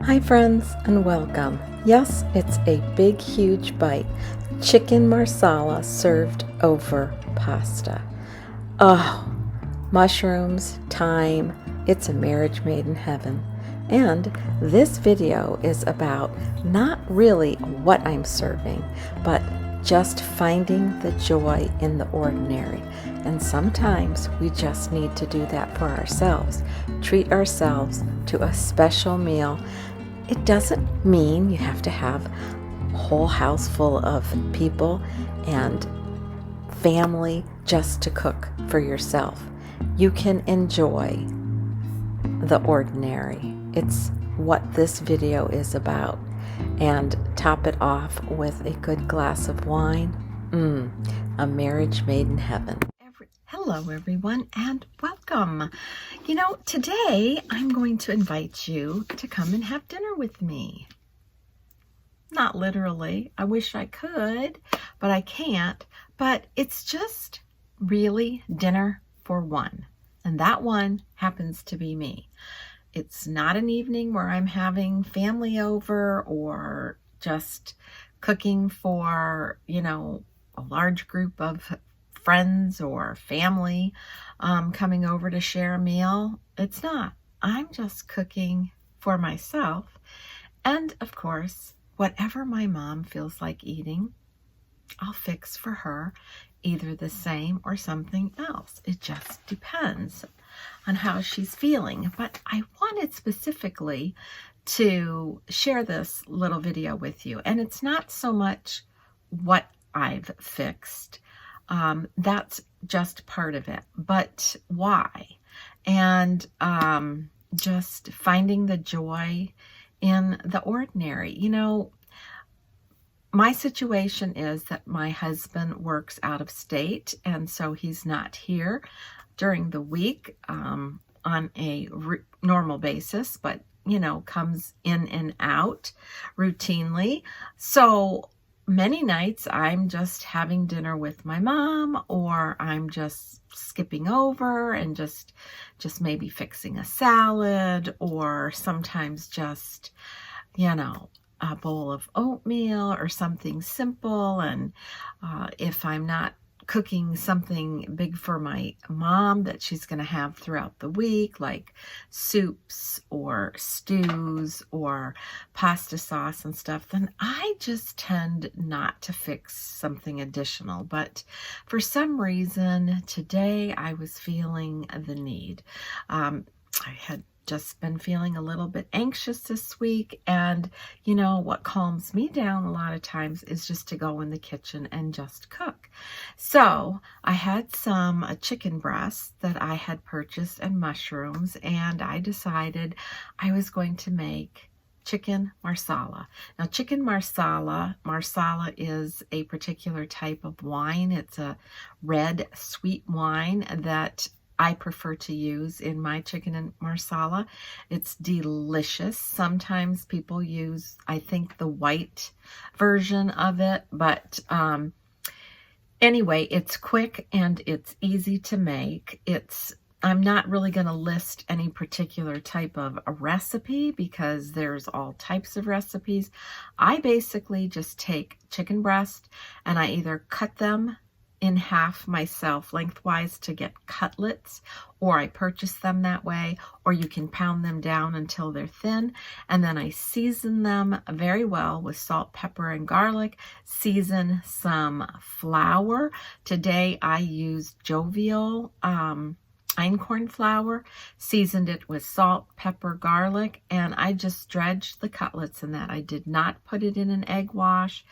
Hi friends and welcome. Yes, it's a big huge bite. Chicken marsala served over pasta. Oh, mushrooms, thyme, it's a marriage made in heaven. And this video is about not really what I'm serving, but just finding the joy in the ordinary. And sometimes we just need to do that for ourselves. Treat ourselves to a special meal. It doesn't mean you have to have a whole house full of people and family just to cook for yourself. You can enjoy the ordinary. It's what this video is about. And top it off with a good glass of wine. A marriage made in heaven. Hello everyone and welcome. Today I'm going to invite you to come and have dinner with me. Not literally. I wish I could, but I can't. But it's just really dinner for one. And that one happens to be me. It's not an evening where I'm having family over or just cooking for, a large group of friends or family coming over to share a meal. It's not. I'm just cooking for myself. And of course, whatever my mom feels like eating, I'll fix for her either the same or something else. It just depends on how she's feeling. But I wanted specifically to share this little video with you. And it's not so much what I've fixed. That's just part of it, but why? And just finding the joy in the ordinary. My situation is that my husband works out of state, and so he's not here during the week on a normal basis, but comes in and out routinely. So many nights I'm just having dinner with my mom, or I'm just skipping over and just maybe fixing a salad, or sometimes just, a bowl of oatmeal or something simple. And if I'm not cooking something big for my mom that she's going to have throughout the week, like soups or stews or pasta sauce and stuff, then I just tend not to fix something additional. But for some reason today I was feeling the need. I had just been feeling a little bit anxious this week, and what calms me down a lot of times is just to go in the kitchen and just cook. So I had some chicken breasts that I had purchased and mushrooms, and I decided I was going to make chicken marsala. Now, chicken marsala is a particular type of wine. It's a red sweet wine that I prefer to use in my chicken and marsala. It's delicious. Sometimes people use, I think, the white version of it, but anyway, it's quick and it's easy to make. I'm not really going to list any particular type of a recipe because there's all types of recipes. I basically just take chicken breast and I either cut them in half myself lengthwise to get cutlets, or I purchase them that way, or you can pound them down until they're thin, and then I season them very well with salt, pepper, and garlic. Season some flour. Today I used Jovial Einkorn Flour, seasoned it with salt, pepper, garlic, and I just dredged the cutlets in that. I did not put it in an egg wash.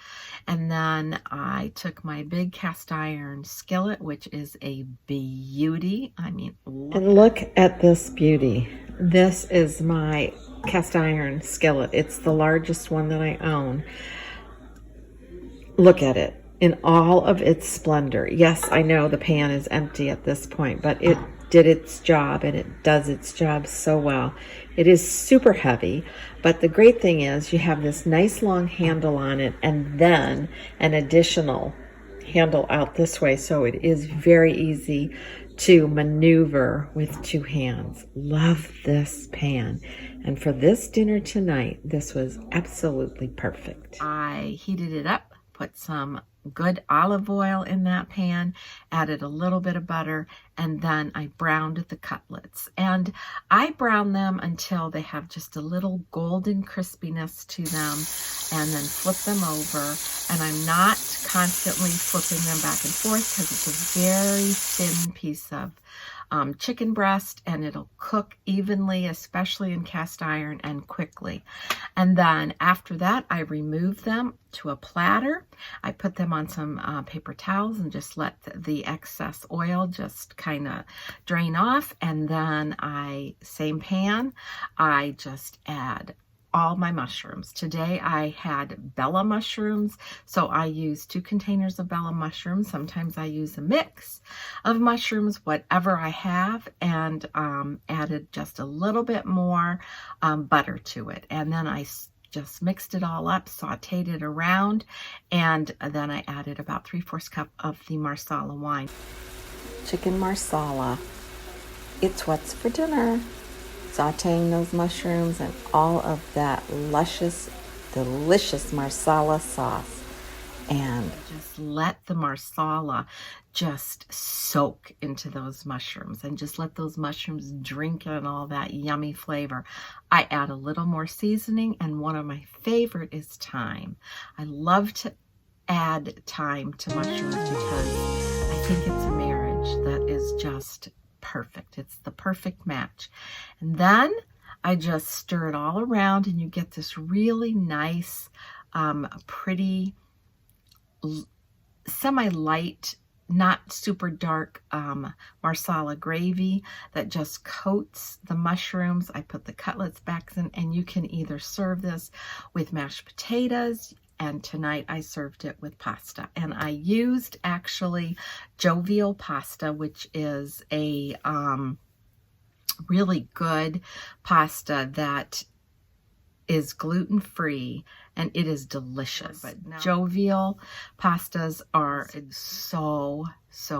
And then I took my big cast iron skillet, which is a beauty. I mean, look at this beauty. This is my cast iron skillet. It's the largest one that I own. Look at it in all of its splendor. Yes, I know the pan is empty at this point, but it did its job, and it does its job so well. It is super heavy, but the great thing is you have this nice long handle on it, and then an additional handle out this way, so it is very easy to maneuver with two hands. Love this pan. And for this dinner tonight, this was absolutely perfect. I heated it up, put some good olive oil in that pan, added a little bit of butter, and then I browned the cutlets. And I brown them until they have just a little golden crispiness to them, and then flip them over. And I'm not constantly flipping them back and forth because it's a very thin piece of chicken breast, and it'll cook evenly, especially in cast iron, and quickly. And then after that, I remove them to a platter. I put them on some paper towels and just let the excess oil just kind of drain off. And then same pan, I just add all my mushrooms. Today I had Bella mushrooms, so I use 2 containers of Bella mushrooms. Sometimes I use a mix of mushrooms, whatever I have, and added just a little bit more butter to it. And then I just mixed it all up, sauteed it around, and then I added about 3/4 cup of the Marsala wine. Chicken Marsala. It's what's for dinner. Sauteing those mushrooms and all of that luscious, delicious Marsala sauce. And just let the Marsala just soak into those mushrooms and just let those mushrooms drink in all that yummy flavor. I add a little more seasoning, and one of my favorite is thyme. I love to add thyme to mushrooms because I think it's a marriage that is just perfect. It's the perfect match. And then I just stir it all around, and you get this really nice, pretty, semi-light, not super dark Marsala gravy that just coats the mushrooms. I put the cutlets back in, and you can either serve this with mashed potatoes, and tonight I served it with pasta. And I used actually Jovial pasta, which is a really good pasta that is gluten-free, and it is delicious. But Jovial pastas are so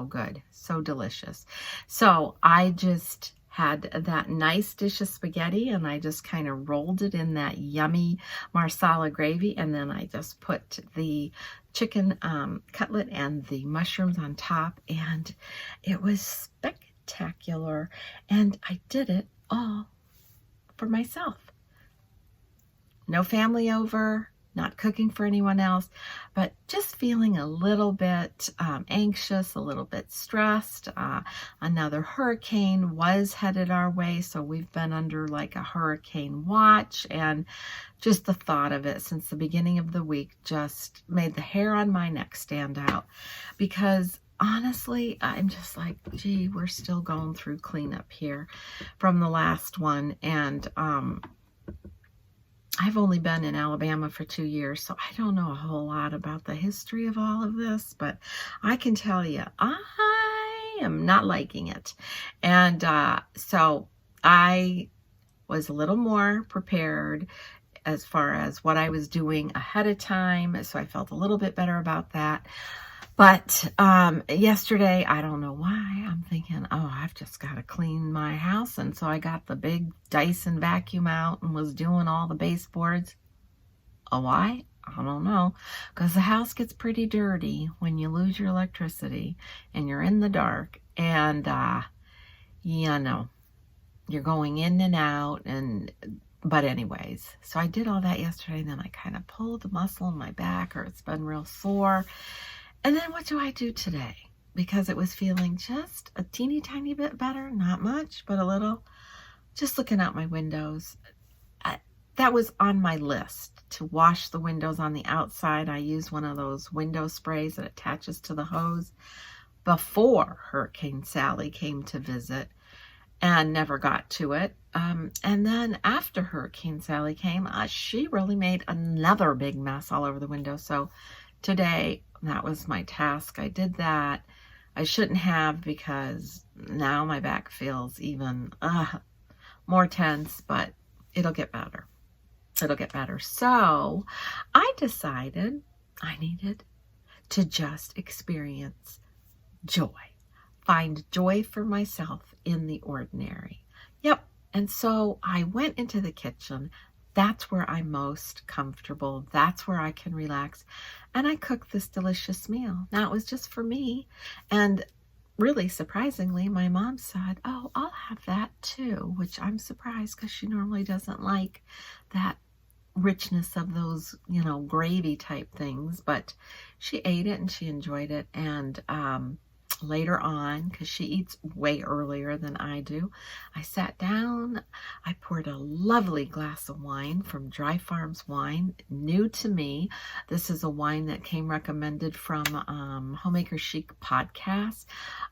good, so delicious. So I just had that nice dish of spaghetti, and I just kind of rolled it in that yummy Marsala gravy, and then I just put the chicken cutlet and the mushrooms on top, and it was spectacular. And I did it all for myself. No family over, not cooking for anyone else, but just feeling a little bit anxious, a little bit stressed. Another hurricane was headed our way, so we've been under like a hurricane watch, and just the thought of it since the beginning of the week just made the hair on my neck stand out, because honestly, I'm just like, gee, we're still going through cleanup here from the last one. And I've only been in Alabama for 2 years, so I don't know a whole lot about the history of all of this, but I can tell you, I am not liking it. And so I was a little more prepared as far as what I was doing ahead of time, so I felt a little bit better about that. But yesterday, I don't know why, I'm thinking, oh, I've just got to clean my house. And so I got the big Dyson vacuum out and was doing all the baseboards. Oh, why? I don't know. Because the house gets pretty dirty when you lose your electricity and you're in the dark. And, you know, you're going in and out. But anyways, so I did all that yesterday. And then I kind of pulled the muscle in my back, or it's been real sore. And then what do I do today? Because it was feeling just a teeny tiny bit better, not much, but a little. Just looking out my windows. That was on my list, to wash the windows on the outside. I use one of those window sprays that attaches to the hose before Hurricane Sally came to visit, and never got to it. And then after Hurricane Sally came, she really made another big mess all over the window. So today, that was my task. I did that. I shouldn't have, because now my back feels even more tense, but it'll get better. It'll get better. So I decided I needed to just experience joy. find joy for myself in the ordinary. Yep. And so I went into the kitchen. That's where I'm most comfortable. That's where I can relax. And I cooked this delicious meal. Now, it was just for me. And really surprisingly, my mom said, "Oh, I'll have that too," which I'm surprised because she normally doesn't like that richness of those, gravy type things. But she ate it and she enjoyed it. And later on, because she eats way earlier than I do, I sat down. I poured a lovely glass of wine from Dry Farms Wine, new to me. This is a wine that came recommended from Homemaker Chic podcast.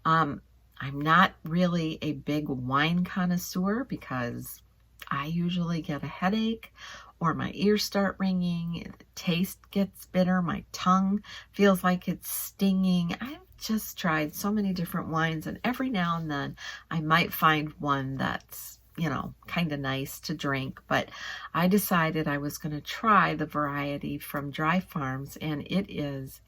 I'm not really a big wine connoisseur because I usually get a headache or my ears start ringing, the taste gets bitter, my tongue feels like it's stinging. I've just tried so many different wines, and every now and then I might find one that's, kind of nice to drink. But I decided I was going to try the variety from Dry Farms, and it is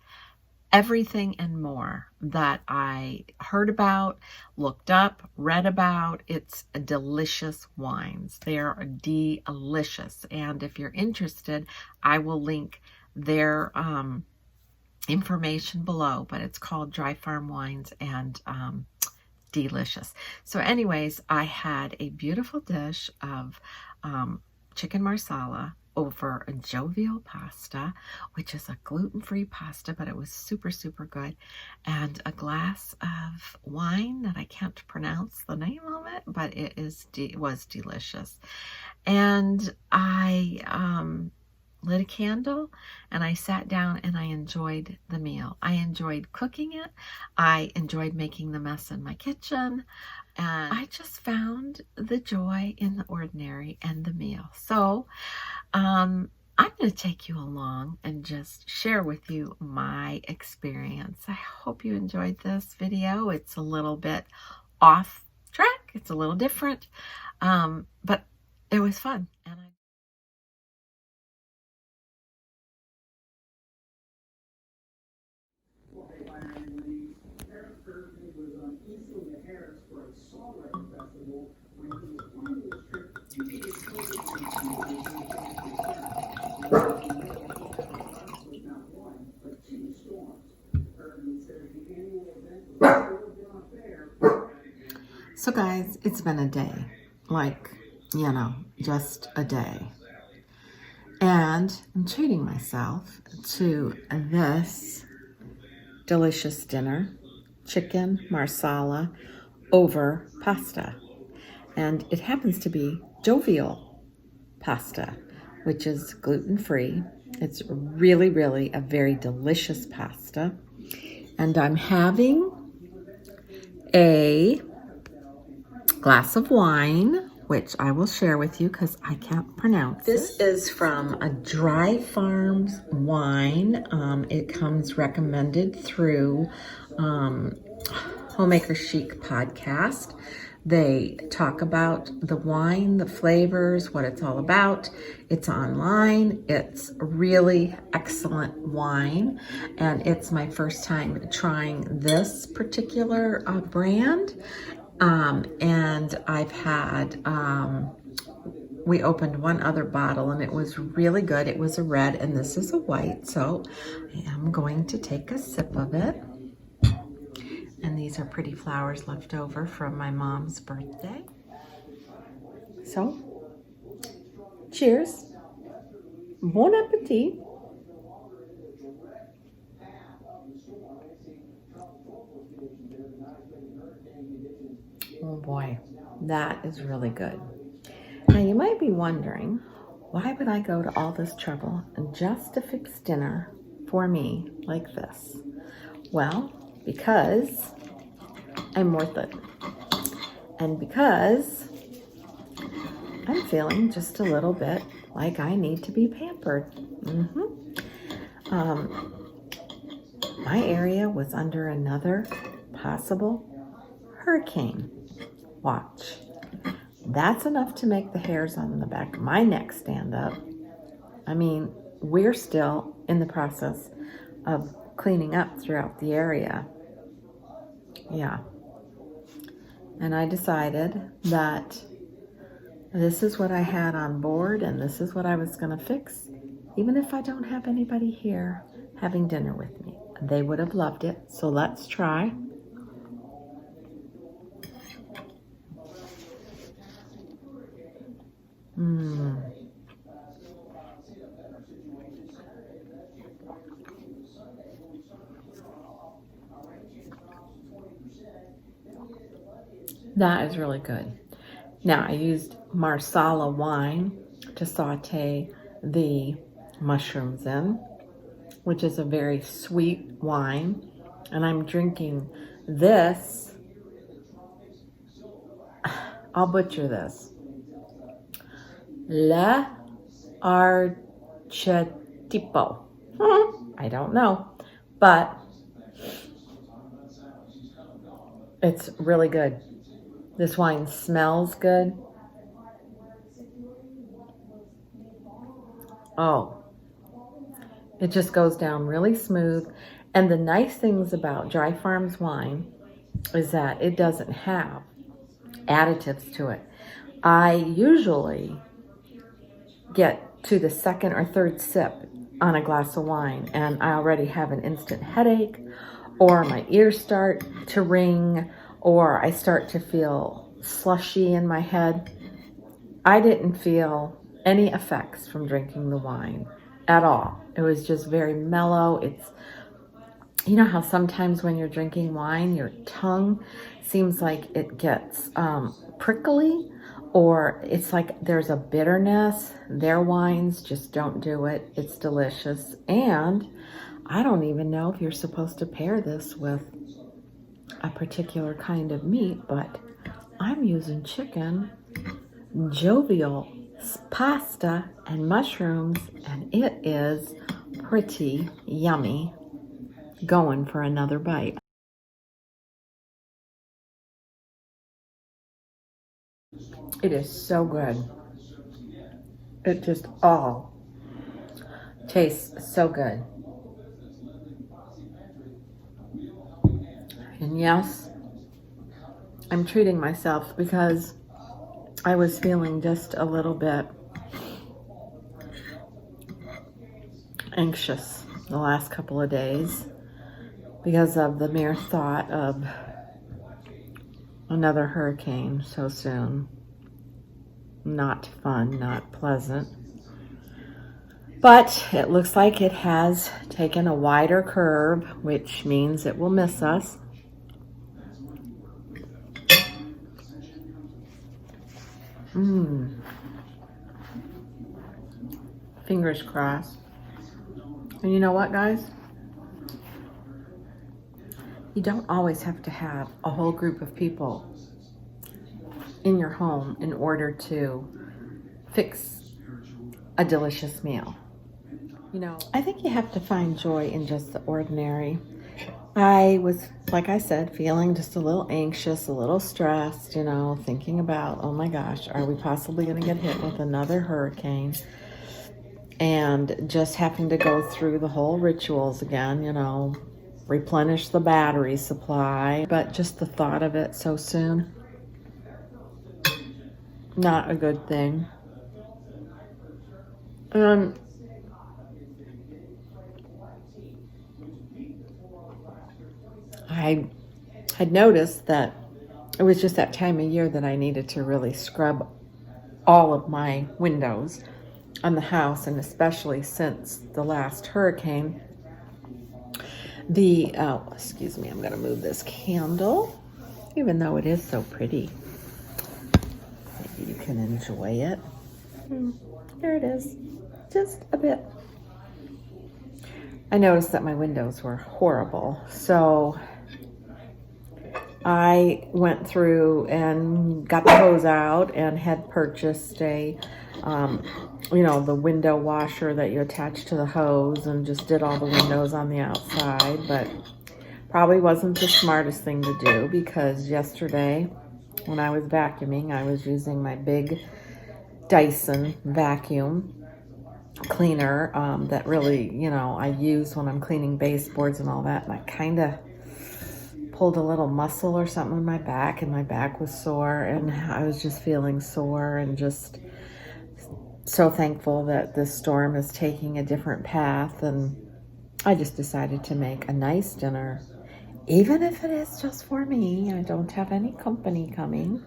everything and more that I heard about, looked up, read about. It's delicious wines. They are delicious. And if you're interested, I will link their information below, but it's called Dry Farm Wines, and delicious. So anyways, I had a beautiful dish of chicken marsala over a Jovial pasta, which is a gluten-free pasta, but it was super, super good, and a glass of wine that I can't pronounce the name of it, but it was delicious. And I lit a candle and I sat down and I enjoyed the meal. I enjoyed cooking it. I enjoyed making the mess in my kitchen, and I just found the joy in the ordinary and the meal. So I'm going to take you along and just share with you my experience. I hope you enjoyed this video. It's a little bit off track. It's a little different, but it was fun. And So guys, it's been a day, just a day. And I'm treating myself to this delicious dinner, chicken marsala over pasta. And it happens to be Jovial pasta, which is gluten-free. It's really, really a very delicious pasta. And I'm having a glass of wine, which I will share with you because I can't pronounce this. This is from a Dry Farms wine. It comes recommended through Homemaker Chic podcast. They talk about the wine, the flavors, what it's all about. It's online. It's really excellent wine, and it's my first time trying this particular brand. And I've had, we opened one other bottle and it was really good. It was a red and this is a white. So I am going to take a sip of it. And these are pretty flowers left over from my mom's birthday. So, cheers. Bon appetit. Oh boy, that is really good. Now you might be wondering, why would I go to all this trouble just to fix dinner for me like this? Well, because I'm worth it. And because I'm feeling just a little bit like I need to be pampered. My area was under another possible hurricane watch. That's enough to make the hairs on the back of my neck stand up. I mean, we're still in the process of cleaning up throughout the area. Yeah, and I decided that this is what I had on board and this is what I was going to fix, even if I don't have anybody here having dinner with me. They would have loved it. So let's try. That is really good. Now, I used Marsala wine to saute the mushrooms in, which is a very sweet wine. And I'm drinking this. I'll butcher this. Le Archetipo. I don't know, but it's really good. This wine smells good. Oh, it just goes down really smooth. And the nice things about Dry Farms wine is that it doesn't have additives to it. I usually get to the second or third sip on a glass of wine and I already have an instant headache, or my ears start to ring, or I start to feel slushy in my head. I didn't feel any effects from drinking the wine at all. It was just very mellow. It's, you know how sometimes when you're drinking wine, your tongue seems like it gets prickly, or it's like there's a bitterness. Their wines just don't do it. It's delicious. And I don't even know if you're supposed to pair this with a particular kind of meat, but I'm using chicken, Jovial pasta, and mushrooms, and it is pretty yummy. Going for another bite. It is so good. It just all tastes so good. And yes, I'm treating myself because I was feeling just a little bit anxious the last couple of days because of the mere thought of another hurricane so soon. Not fun, not pleasant. But it looks like it has taken a wider curve, which means it will miss us. Fingers crossed. And you know what, guys? You don't always have to have a whole group of people in your home in order to fix a delicious meal. You know, I think you have to find joy in just the ordinary. I was, like I said, feeling just a little anxious, a little stressed, you know, thinking about, oh my gosh, are we possibly going to get hit with another hurricane? And just having to go through the whole rituals again, you know, replenish the battery supply. But just the thought of it so soon, not a good thing. I had noticed that it was just that time of year that I needed to really scrub all of my windows on the house, and especially since the last hurricane. Excuse me, I'm going to move this candle, even though it is so pretty. Maybe you can enjoy it. There it is, just a bit. I noticed that my windows were horrible, so I went through and got the hose out and had purchased a, the window washer that you attach to the hose, and just did all the windows on the outside. But probably wasn't the smartest thing to do, because yesterday when I was vacuuming, I was using my big Dyson vacuum cleaner that really, I use when I'm cleaning baseboards and all that, and I kind of pulled a little muscle or something in my back, and my back was sore, and I was just feeling sore, and just so thankful that this storm is taking a different path. And I just decided to make a nice dinner, even if it is just for me. I don't have any company coming,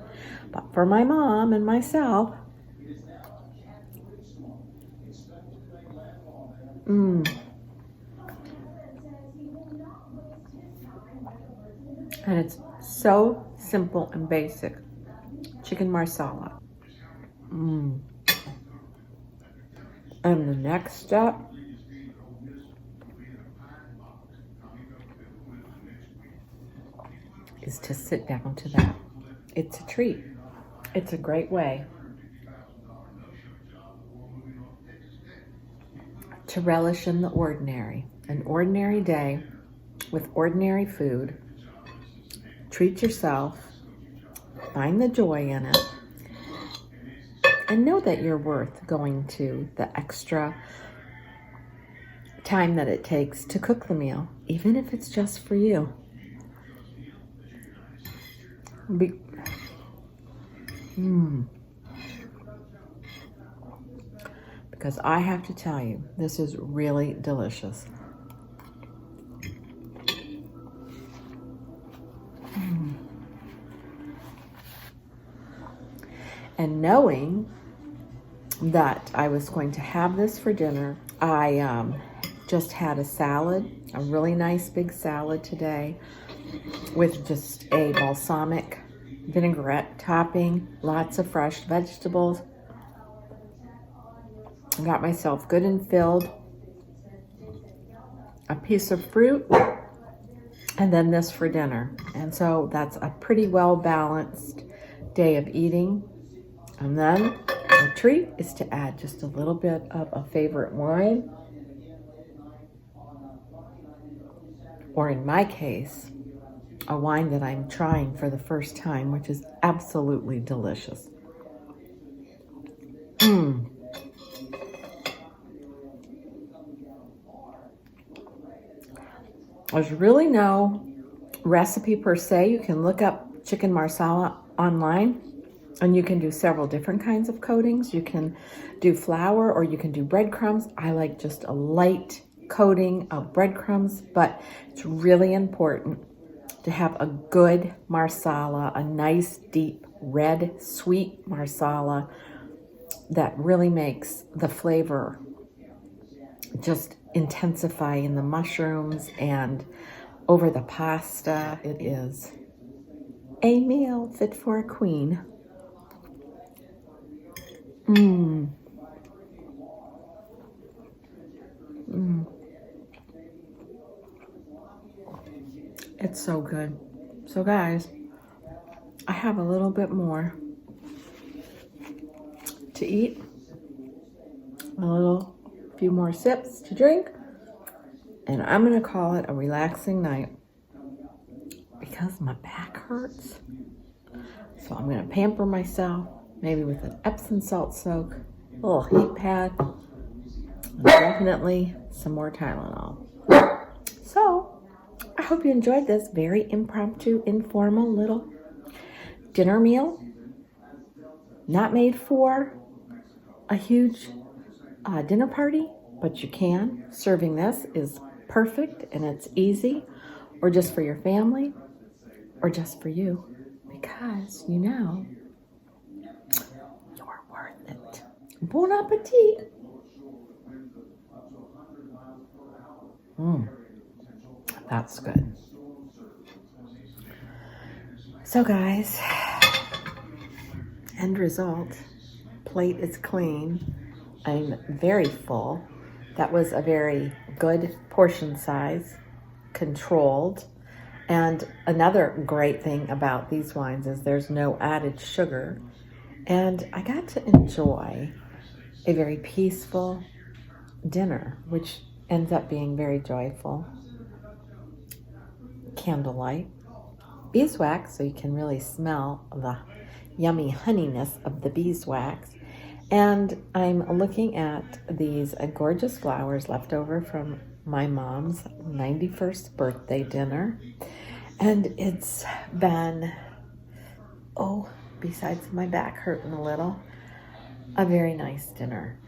but for my mom and myself. And it's so simple and basic. Chicken marsala. And the next step is to sit down to that. It's a treat. It's a great way to relish in the ordinary. An ordinary day with ordinary food. Treat yourself. Find the joy in it. And know that you're worth going to the extra time that it takes to cook the meal, even if it's just for you. Because I have to tell you, this is really delicious. And knowing that I was going to have this for dinner, I just had a salad, a really nice big salad today with just a balsamic vinaigrette topping, lots of fresh vegetables. I got myself good and filled, a piece of fruit, and then this for dinner. And so that's a pretty well balanced day of eating. And then the treat is to add just a little bit of a favorite wine, or in my case, a wine that I'm trying for the first time, which is absolutely delicious. There's really no recipe per se. You can look up chicken marsala online, and you can do several different kinds of coatings. You can do flour, or you can do breadcrumbs. I like just a light coating of breadcrumbs, but it's really important to have a good marsala, a nice deep red sweet marsala that really makes the flavor just intensify in the mushrooms and over the pasta. It is a meal fit for a queen. It's so good. So guys, I have a little bit more to eat, few more sips to drink, and I'm gonna call it a relaxing night because my back hurts. So I'm gonna pamper myself, maybe with an Epsom salt soak, a little heat pad, and definitely some more Tylenol. So I hope you enjoyed this very impromptu, informal little dinner meal. Not made for a huge dinner party, but you can. Serving this is perfect, and it's easy, or just for your family, or just for you, because you know you're worth it. Bon appetit. That's good. So guys, end result, plate is clean. I'm very full. That was a very good portion size, controlled. And another great thing about these wines is there's no added sugar. And I got to enjoy a very peaceful dinner, which ends up being very joyful. Candlelight, beeswax, so you can really smell the yummy honeyness of the beeswax. And I'm looking at these gorgeous flowers left over from my mom's 91st birthday dinner. And it's been, oh, besides my back hurting a little, a very nice dinner.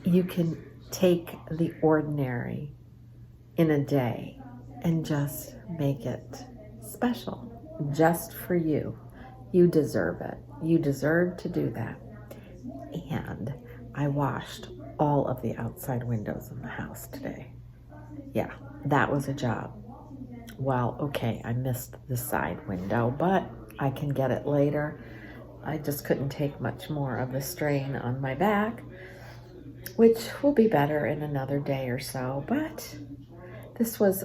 You can take the ordinary in a day and just make it special just for you. You deserve it. You deserve to do that. And I washed all of the outside windows in the house today. Yeah, that was a job. Well, okay, I missed the side window, but I can get it later. I just couldn't take much more of the strain on my back, which will be better in another day or so. But this was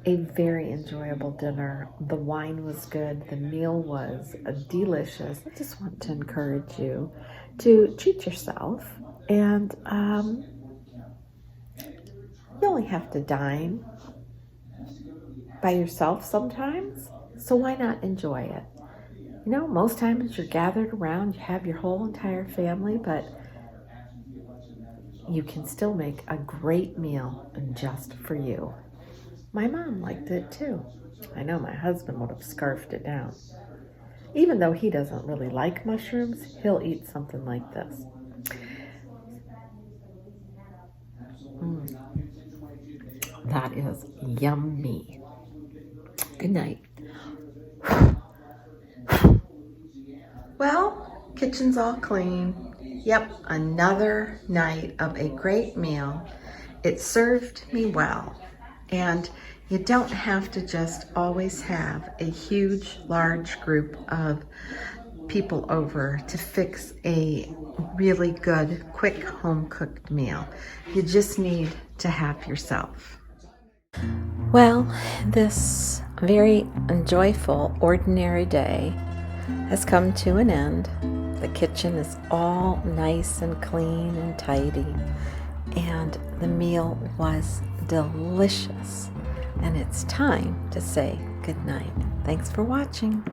a very enjoyable dinner. The wine was good. The meal was delicious. I just want to encourage you to treat yourself. And you only have to dine by yourself sometimes. So why not enjoy it? You know, most times you're gathered around, you have your whole entire family, but you can still make a great meal just for you. My mom liked it too. I know my husband would have scarfed it down. Even though he doesn't really like mushrooms, he'll eat something like this. That is yummy. Good night. Well, kitchen's all clean. Yep, another night of a great meal. It served me well. And you don't have to just always have a huge, large group of people over to fix a really good, quick, home-cooked meal. You just need to have yourself. Well, this very joyful, ordinary day has come to an end. The kitchen is all nice and clean and tidy, and the meal was delicious. And it's time to say good night. Thanks for watching.